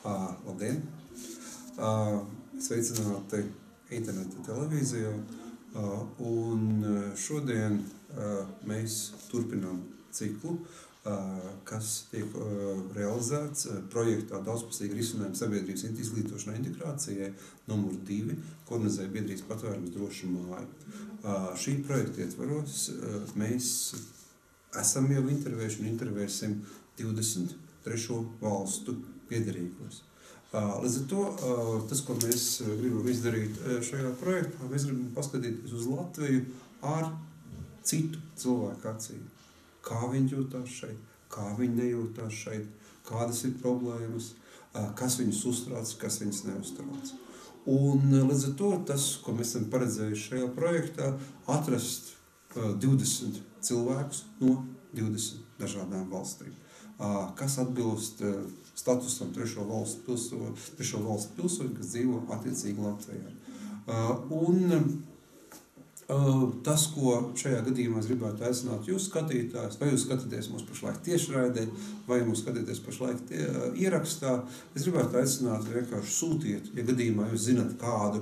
Labdien! Sveicināti interneta televīzijā, un šodien mēs turpinām ciklu, kas tiek realizēts projektā Daudzpusīgi risinājumi Sabiedrības izglītošanai, integrācijai nr. 2, ko organizēja biedrības Patvērums, Drošā, māja. Šī projekta ietvaros mēs esam jau intervējuši un intervēsim 23 valstu piederīgos. Līdz ar to, tas, ko mēs gribam izdarīt šajā projektā, mēs gribam paskatīties uz Latviju ar citu cilvēku acīm. Kā viņi jūtās šeit, kā viņi nejūtās šeit, kādas ir problēmas, kas viņus uztrauc, kas viņus neuztrauc. Un līdz ar to tas, ko mēs esam paredzējuši šajā projektā, atrast 20 cilvēkus no 20 dažādām valstīm, kas atbilst statusam trešo valstu pilsoņu, kas dzīvo attiecīgi Latvijā. Un tas, ko šajā gadījumā es gribētu aicināt jūs skatītājus, vai jūs skatāties mūs pašlaik tiešraidē, vai mūs skatīties pašlaik ierakstā, es gribētu aicināt vienkārši sūtiet, ja gadījumā jūs zinat kādu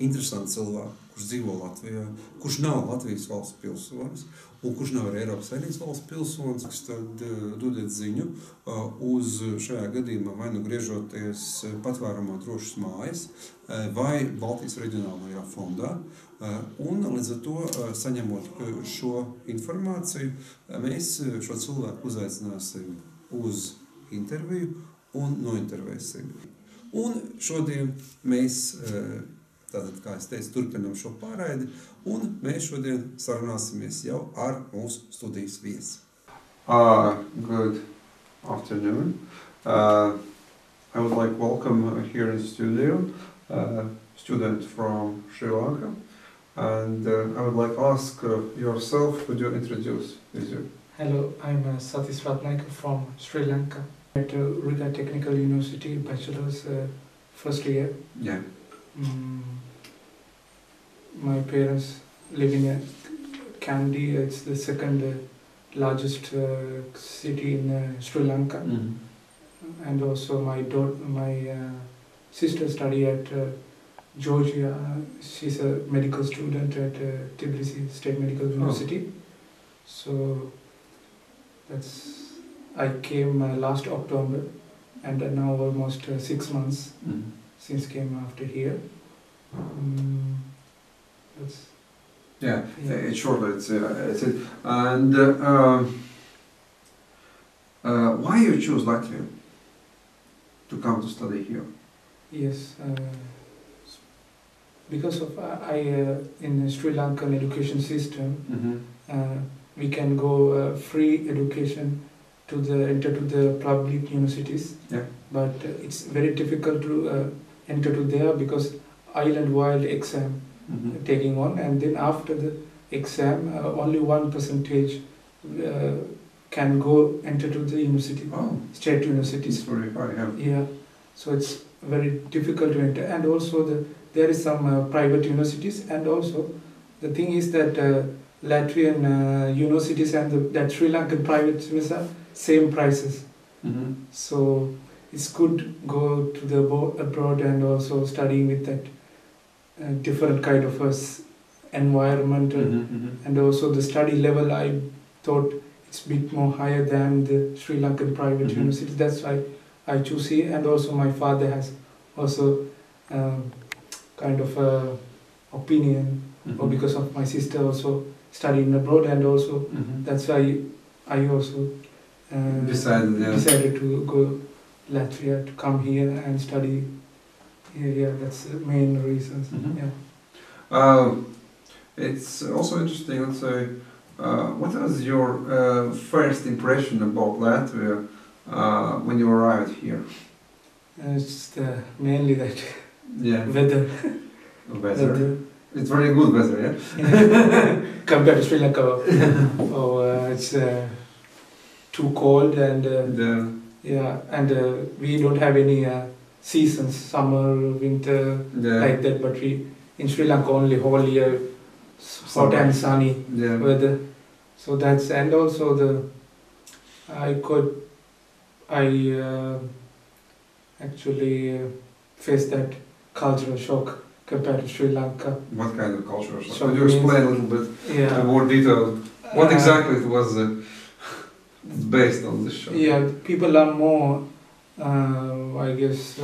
interesantu cilvēku, kurš dzīvo Latvijā, kurš nav Latvijas valsts pilsonis, un kurš nav arī Eiropas Savienības valsts pilsonis, tad dodiet ziņu uz šajā gadījumā vai nu griežoties Patvērumā Drošas mājas vai Baltijas reģionālajā fondā. Un līdz ar to, saņemot šo informāciju, mēs šo cilvēku uzaicināsim uz interviju un nointervēsim. Un šodien mēs, tātad, kā es teicu, turpinām šo pārraidi, un mēs šodien sarunāsimies jau ar mūsu studijas viesi. Good afternoon. I would like to welcome here in the studio student from Sri Lanka. And I would like to ask yourself, would you introduce you? Hello, I'm Satišs from Sri Lanka. At Riga Technical University, bachelor's first year. Yeah. My parents live in Kandy. It's the second largest city in Sri Lanka. Mm-hmm. And also my sister study at Georgia. She's a medical student at Tbilisi State Medical University. So I came last October, and now almost 6 months since came after here. It's short. It's it. And why you choose Latvia to come to study here? Yes, because of in the Sri Lankan education system, we can go free education to enter to the public universities. Yeah. But it's very difficult to enter to there because island-wide exam taking on, and then after the exam, only 1% can go enter to the university, state universities. It's very high, yeah. So it's very difficult to enter, and also there is some private universities, and also the thing is that Latvian universities and that Sri Lankan private universities are same prices. So it's good go to the abroad and also studying with that different kind of environment, and also the study level. I thought it's a bit more higher than the Sri Lankan private university. That's why I choose here, and also my father has also kind of opinion, or because of my sister also studying abroad, and also that's why I also decided to go Latvia, to come here and study here. Yeah, that's the main reasons. Yeah. It's also interesting to say, what was your first impression about Latvia when you arrived here? It's mainly that weather. It's very good weather, yeah? Compared to Sri Lanka, it's too cold, and we don't have any seasons, summer, winter, like that, but in Sri Lanka only whole year hot and sunny weather. So that's, and also actually face that cultural shock compared to Sri Lanka. What kind of cultural shock? So Could you explain a little bit more detail? What exactly it was based on this shock? Yeah, people are more, I guess,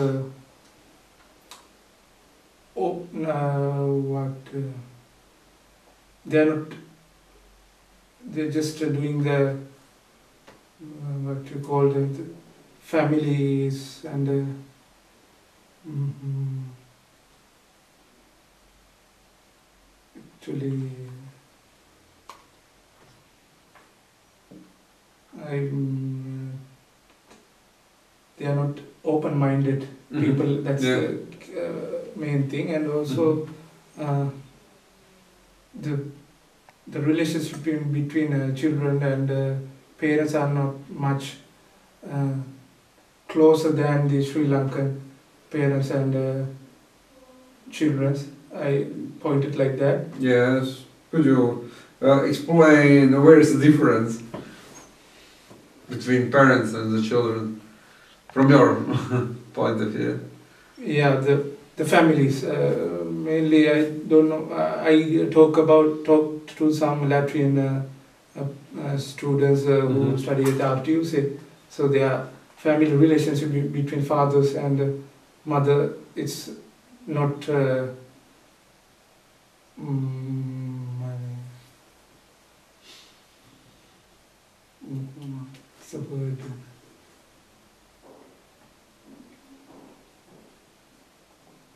they're just doing the, what you call the families and actually they are not open-minded people. That's the main thing, and also the relationship between children and parents are not much closer than the Sri Lankan parents and children. I pointed like that. Yes. Could you explain where is the difference between parents and the children from your point of view? Yeah, the families. Mainly, I don't know. I talk to some Latvian students who study at the RTU. So their family relationship between fathers and mother, it's not.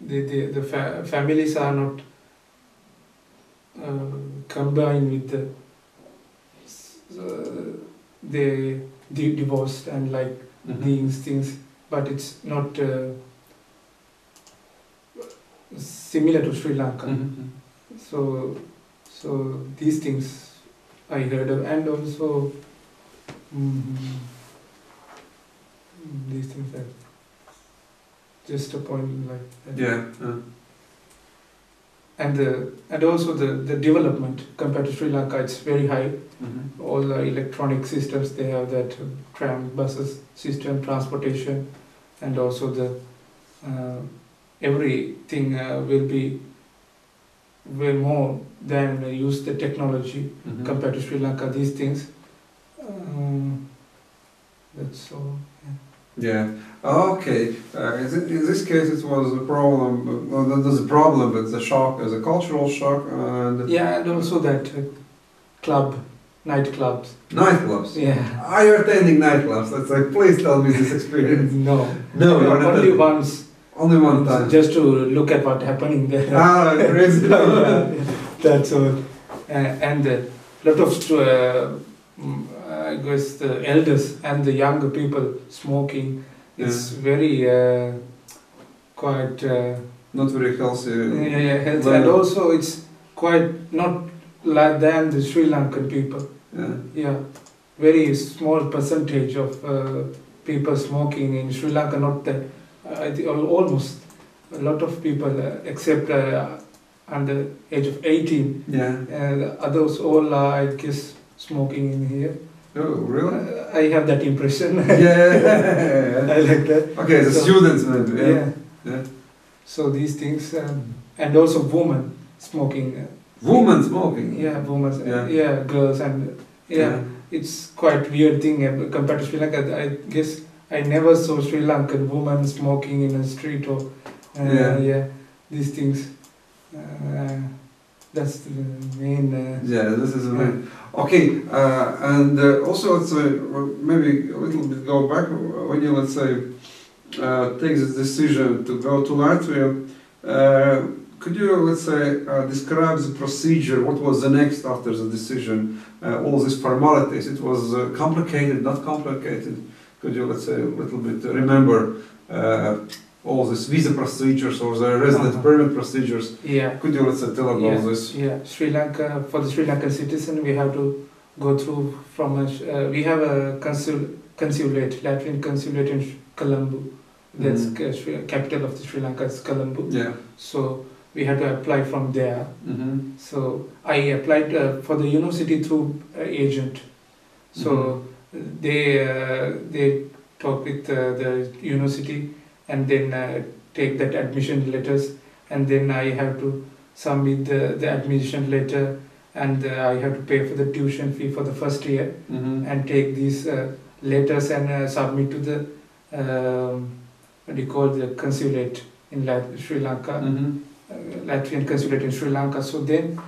The families are not combined with they divorced and like these things, but it's not similar to Sri Lanka. So these things I heard of, and also these things are just a point like that. Yeah. And also the development compared to Sri Lanka, it's very high. All the electronic systems, they have that tram, buses system, transportation, and also the everything will be way more than use the technology compared to Sri Lanka. These things. That's all. Yeah. Okay. In this case, it was a problem. Well, that was a problem, but the shock as a cultural shock, and and also that nightclubs. Nightclubs. Yeah. Are you attending nightclubs? Let's say, please tell me this experience. No. Only once. Only one time. Just to look at what's happening there. Crazy. That's all. And a lot of I guess the elders and the younger people smoking. It's very quite not very healthy. Healthy, and also it's quite not like than the Sri Lankan people. Yeah, very small percentage of people smoking in Sri Lanka. Not that I think almost a lot of people except under age of 18. The others all are, I guess, smoking in here. Oh, really? I have that impression. Yeah. I like that. Okay, the students maybe. Yeah. So these things, and also women smoking. Women smoking? Yeah, women. Yeah, girls and it's quite weird thing compared to Sri Lanka. I guess I never saw Sri Lankan women smoking in a street or these things. That's the main. This is the main. Okay, and also let's say maybe a little bit go back when you let's say take this decision to go to Latvia. Could you let's say describe the procedure? What was the next after the decision? All these formalities. It was complicated, not complicated. Could you let's say a little bit remember? All these visa procedures or the resident permit procedures. Yeah. Could you let's say tell about this? Yeah. Sri Lanka, for the Sri Lankan citizen, we have to go through from a. We have a consulate, Latvian consulate in Colombo. That's capital of the Sri Lanka is Colombo. Yeah. So we had to apply from there. So I applied for the university through agent. So they talk with the university and then take that admission letters, and then I have to submit the admission letter, and I have to pay for the tuition fee for the first year, and take these letters and submit to the what do you call, the consulate in Sri Lanka, Latvian consulate in Sri Lanka. So then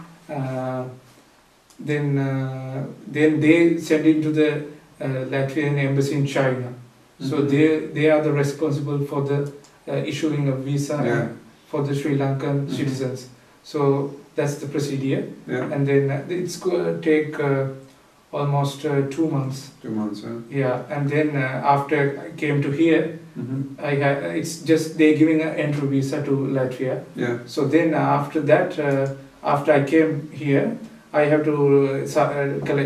they send it to the Latvian embassy in China. So they are the responsible for the issuing of visa for the Sri Lankan citizens. So that's the procedure, and then it's going to take almost 2 months. 2 months, yeah. And then after I came to here, it's just they giving an entry visa to Latvia. Yeah. So then after that, after I came here, I have to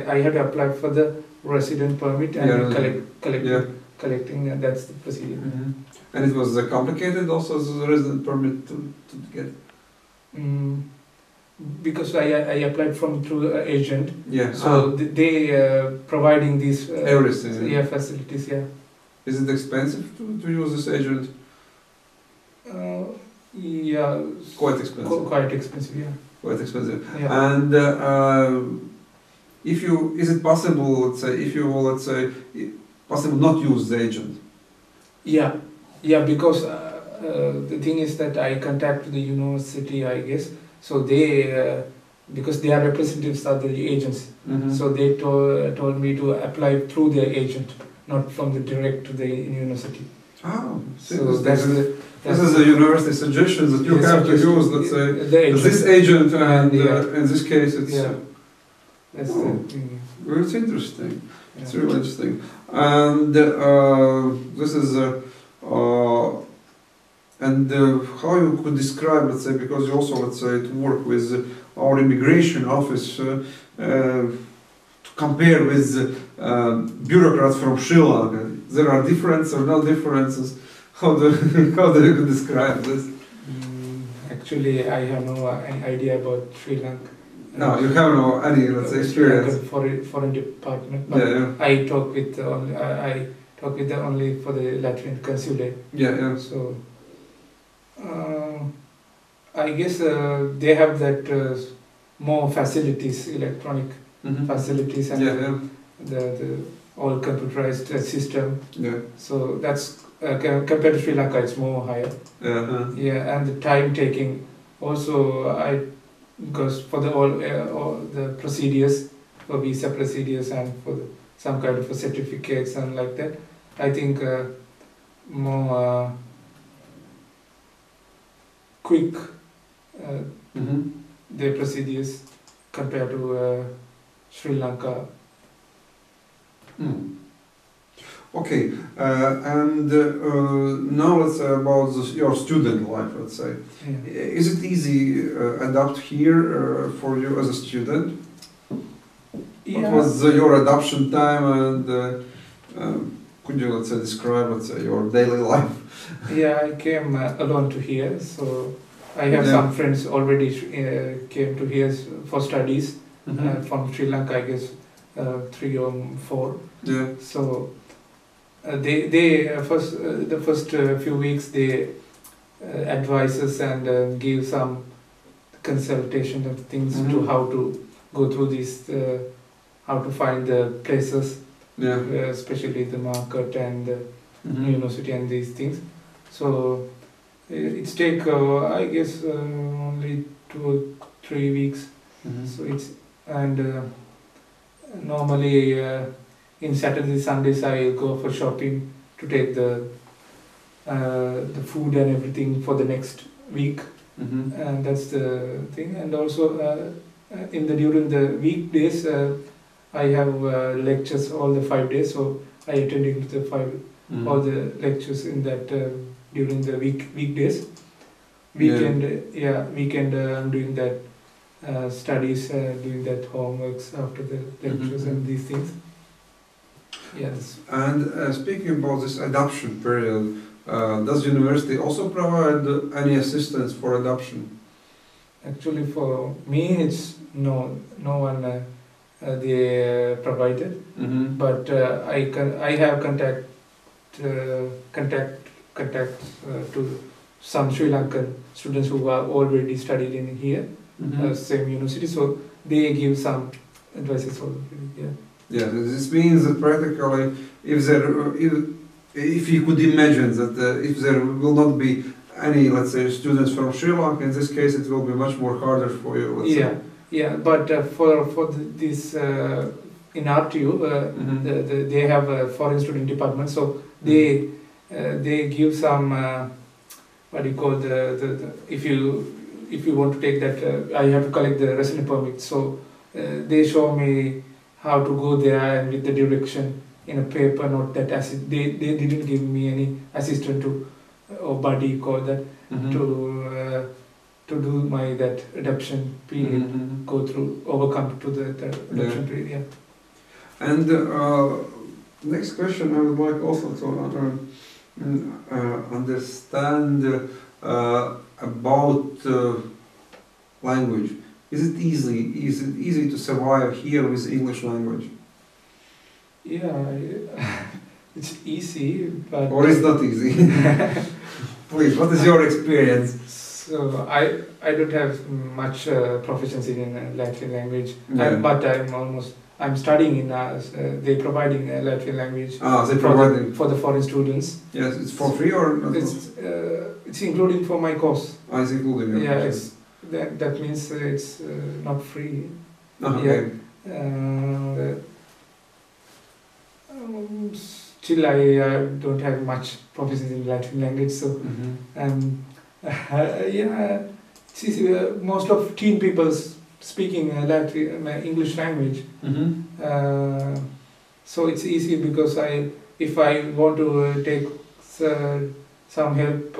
I have to apply for the resident permit and collecting. That's the procedure. And it was complicated also as a resident permit to get. Because I applied through an agent. Yeah. So they providing these everything. Yeah, facilities. Yeah. Is it expensive to use this agent? Yeah. Quite expensive. Quite expensive. Yeah. Quite expensive. Yeah. And is it possible? Let's say, possible not use the agent? Yeah. Yeah. Because the thing is that I contact the university, I guess. So they, because they are representatives of the agents, so they told me to apply through their agent, not from the direct to the university. Oh, so this is a university suggestion that you have to use, let's say, this agent, and in this case it's... That's the thing. Well, it's interesting. Yeah. It's really interesting. And this is... how you could describe, let's say, because you also, let's say, to work with our immigration office, to compare with bureaucrats from Sri Lanka. There are differences or no differences? How do you describe this? Actually, I have no idea about Sri Lanka. No, you have no any, let's say, experience. Foreign department. But I talk with them only for the Latvian consulate. Yeah. So. I guess they have that more facilities, electronic facilities, and the all computerized system. Yeah. So that's compared to Sri Lanka, it's more higher. Yeah, and the time taking also because for all the procedures, for visa procedures and for some kind of certificates and like that, I think more. Quick their procedures compared to Sri Lanka. Okay, and now let's say about your student life, let's say. Yeah. Is it easy adapt here for you as a student? Yeah. What was your adoption time, and could you, let's say, describe, let's say, your daily life? Yeah, I came alone to here, so I have some friends already came to here for studies from Sri Lanka, I guess 3 or 4. Yeah. So the first few weeks they advise us and give some consultation of things to how to go through this, how to find the places, especially the market and the university and these things. So it's take I guess only 2 or 3 weeks. So it's normally in Saturday Sundays I go for shopping to take the food and everything for the next week, and that's the thing. And also during the weekdays I have lectures all the 5 days, so I attended the all the lectures in that during the weekdays. Weekend I'm doing that studies, doing that homeworks after the lectures and these things. Yes. And speaking about this adoption period, does university also provide any assistance for adoption? Actually, for me, it's no one they provided, but I have contact to some Sri Lankan students who are already studied in here, same university, so they give some advices already. Yeah. Yeah, this means that practically, if you could imagine that if there will not be any, let's say, students from Sri Lanka, in this case, it will be much more harder for you. Let's say. Yeah. But for this in RTU, they have a foreign student department, so they give some what do you call the if you want to take that, I have to collect the resident permit. So they show me how to go there and with the direction in a paper, not that they didn't give me any assistant to or buddy call that to do my that adoption period, go through, overcome to the adoption period. Yeah. And next question, I would like also to understand about language. Is it easy to survive here with English language? Yeah, it's easy, but or it's not easy. Please, what is your experience? So I don't have much proficiency in Latvian language, but I'm studying in they providing Latvian language. They providing for the foreign students. Yes, it's for free or not? It's including for my course. It's including. Yeah, that means it's not free. Okay. Yeah. Still, I don't have much proficiency in Latvian language, so yeah, it's easy. Most of teen people speaking English language, so it's easy because if I want to take some help,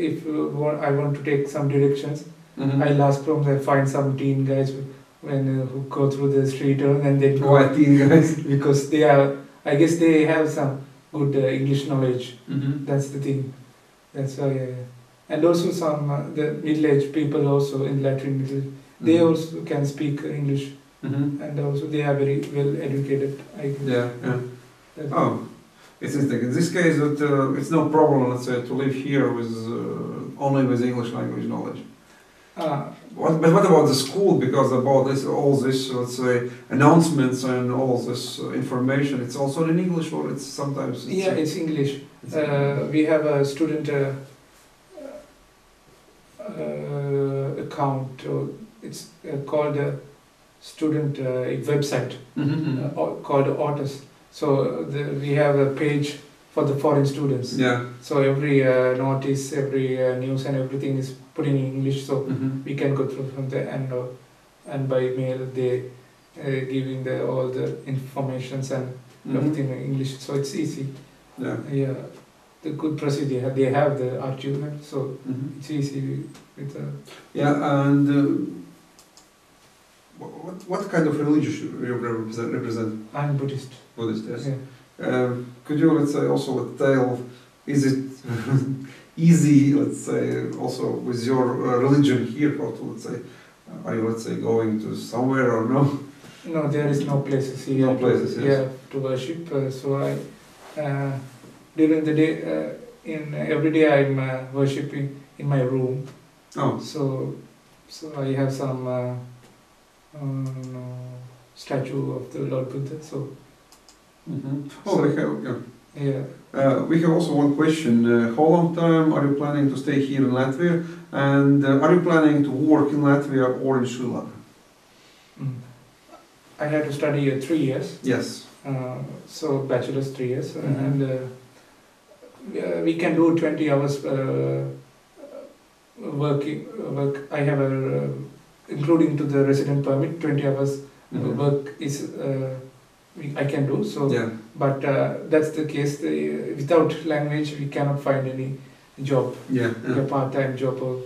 if I want to take some directions, I'll ask from them, find some teen guys who go through the street and they go. Why teen guys? Because I guess they have some good English knowledge. That's the thing. That's why. And also some the middle-aged people also in Latvian middle, they also can speak English, and also they are very well educated. I guess. Yeah. It's interesting. In this case, it's no problem, let's say, to live here with only with English language knowledge. But what about the school? Because about all this, let's say, announcements and all this information, it's also in English, or it's sometimes. It's English. We have a student account. It's called a student website called Otis. So we have a page for the foreign students. Yeah. So every notice, every news and everything is put in English, so we can go through from there, and by mail they giving all the informations and everything in English, so it's easy. Yeah, the good procedure. They have the argument, so it's easy with. And what kind of religion you represent? I'm Buddhist. Buddhist, yes. Yeah. Could you, let's say, also tell, is it easy, let's say, also with your religion here, how to, let's say, are you, let's say, going to somewhere or no? No, there is no places here. No places, yes. To worship. So I, during the day, every day I'm worshipping in my room. Oh. So I have some statue of the Lord Buddha. So. We have also one question. How long time are you planning to stay here in Latvia? And are you planning to work in Latvia or in Sri Lanka? I had to study 3 years. Yes. So bachelor's 3 years, and we can do 20 hours work. I have including to the resident permit, 20 hours work is. I can do so, but that's the case. Without language, we cannot find any job, a part-time job or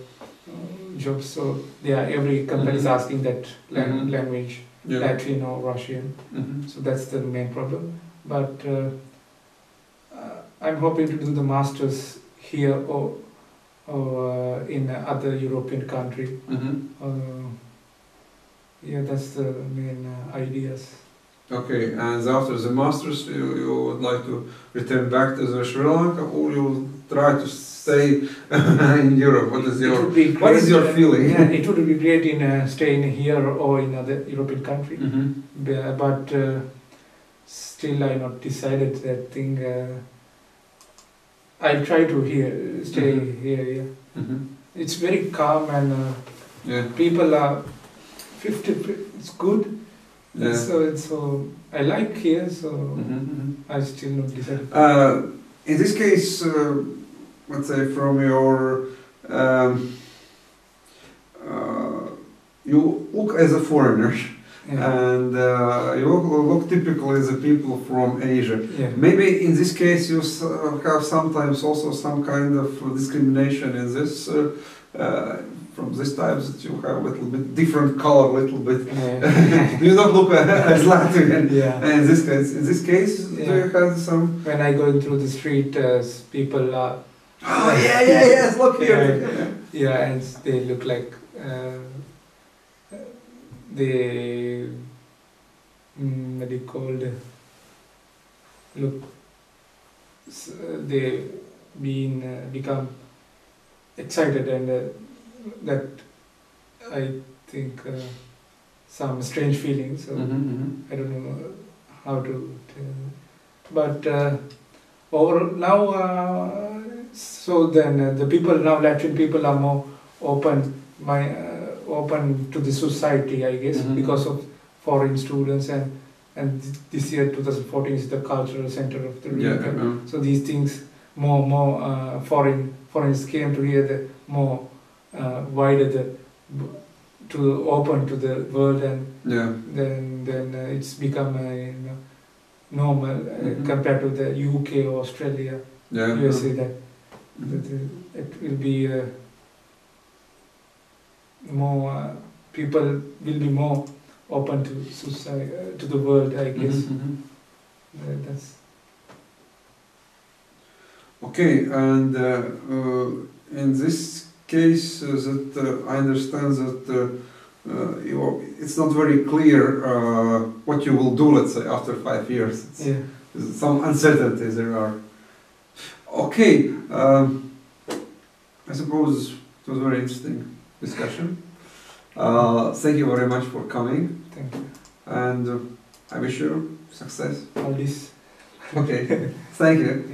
job. So every company is asking that language, Latvian or Russian. So that's the main problem. But I'm hoping to do the masters here or in other European country. That's the main ideas. Okay, and after the masters, you would like to return back to Sri Lanka, or you try to stay in Europe? What is your feeling? Yeah, it would be great in staying here or in other European country, but still I not decided that thing. I'll try to stay here. Yeah. It's very calm and people are 50. It's good. Yeah. So I like here. So I still not decided. In this case, let's say from your, you look as a foreigner. And you look typically as a people from Asia. Maybe in this case you have sometimes also some kind of discrimination in this, from this type that you have a little bit different color, little bit. You don't look as Latvian. In this case, do you have some? When I go through the street, people are. Oh yes, look here. And they look like. They what do you call it? Look, they become excited and that I think some strange feelings. So I don't know how to tell. But over now, so then the people now Latvian people are more open. Open to the society, I guess, because of foreign students and this year 2014 is the cultural center of the region. So these things more foreigners came to here, the more wider to open to the world, and then it's become normal compared to the UK or Australia, USA. That it will be. More people will be more open to society, to the world, I guess. That's okay. And in this case, that I understand that it's not very clear what you will do. Let's say after 5 years, some uncertainties there are. Okay, I suppose it was very interesting discussion. Thank you very much for coming. Thank you. And I wish you success. All this. Okay. Thank you.